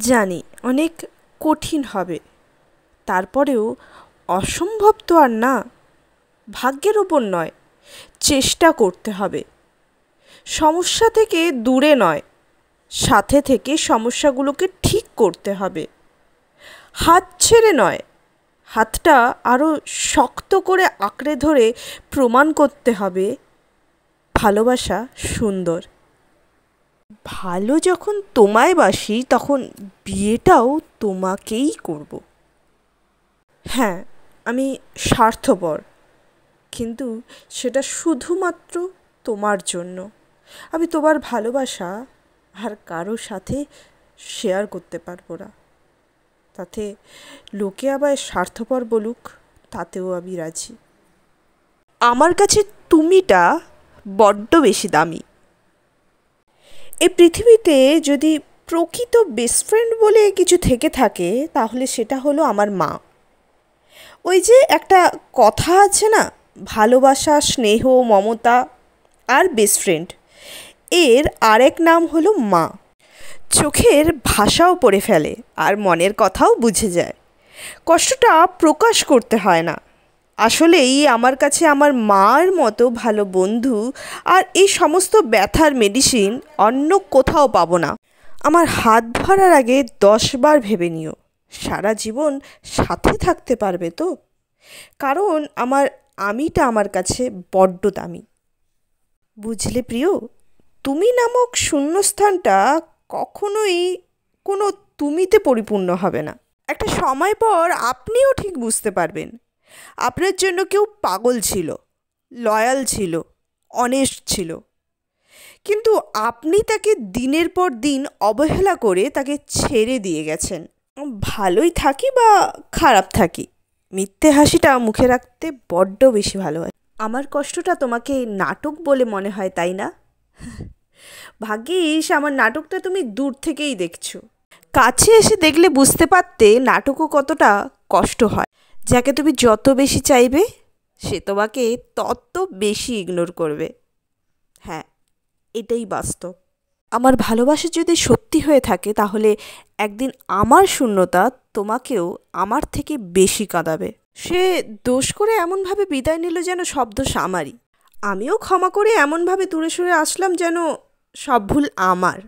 জানি অনেক কঠিন হবে, তারপরেও অসম্ভব তো আর না। ভাগ্যের ওপর নয়, চেষ্টা করতে হবে। সমস্যা থেকে দূরে নয়, সাথে থেকে সমস্যাগুলোকে ঠিক করতে হবে। হাত ছেড়ে নয়, হাতটা আরও শক্ত করে আঁকড়ে ধরে প্রমাণ করতে হবে ভালোবাসা সুন্দর। ভালো যখন তোমায় বাসি তখন বিয়েটাও তোমাকেই করব। হ্যাঁ, আমি স্বার্থপর, কিন্তু সেটা শুধুমাত্র তোমার জন্য। আমি তোমার ভালোবাসা আর কারো সাথে শেয়ার করতে পারবো না। তাতে লোকে আবার স্বার্থপর বলুক, তাতেও আমি রাজি। আমার কাছে তুমিটা বড্ড বেশি দামি। এই পৃথিবীতে যদি প্রকৃত বেস্ট ফ্রেন্ড বলে কিছু থেকে থাকে তাহলে সেটা হলো আমার মা। ওই যে একটা কথা আছে না, ভালোবাসা, স্নেহ, মমতা আর বেস্ট ফ্রেন্ড, এর আরেক নাম হলো মা। চোখের ভাষাও পড়ে ফেলে আর মনের কথাও বুঝে যায়। কষ্টটা প্রকাশ করতে হয় না। আসলেই আমার কাছে আমার মার মতো ভালো বন্ধু আর এই সমস্ত ব্যথার মেডিসিন অন্য কোথাও পাবো না। আমার হাত ধরার আগে 10বার ভেবে নিও, সারা জীবন সাথে থাকতে পারবে তো? কারণ আমিটা আমার কাছে বড্ড দামি। বুঝলে প্রিয়, তুমি নামক শূন্যস্থানটা কখনোই কোনো তুমিতে পরিপূর্ণ হবে না। একটা সময় পর আপনিও ঠিক বুঝতে পারবেন আপনার জন্য কেউ পাগল ছিল, লয়াল ছিল, অনেস্ট ছিল, কিন্তু আপনি তাকে দিনের পর দিন অবহেলা করে তাকে ছেড়ে দিয়ে গেছেন। ভালোই থাকি বা খারাপ থাকি, মিথ্যে হাসিটা মুখে রাখতে বড্ড বেশি ভালো হয়। আমার কষ্টটা তোমাকে নাটক বলে মনে হয়, তাই না? ভাগ্যিস আমার নাটকটা তুমি দূর থেকেই দেখছো। কাছে এসে দেখলে বুঝতে পারতে নাটকও কতটা কষ্ট হয়। যাকে তুমি যত বেশি চাইবে সে তোমাকে তত বেশি ইগনোর করবে। হ্যাঁ, এটাই বাস্তব। আমার ভালোবাসা যদি সত্যি হয়ে থাকে তাহলে একদিন আমার শূন্যতা তোমাকেও আমার থেকে বেশি কাঁদাবে। সে দোষ করে এমনভাবে বিদায় নিল যেন সব দোষ আমারই। আমিও ক্ষমা করে এমনভাবে দূরে সরে আসলাম যেন সব ভুল আমার।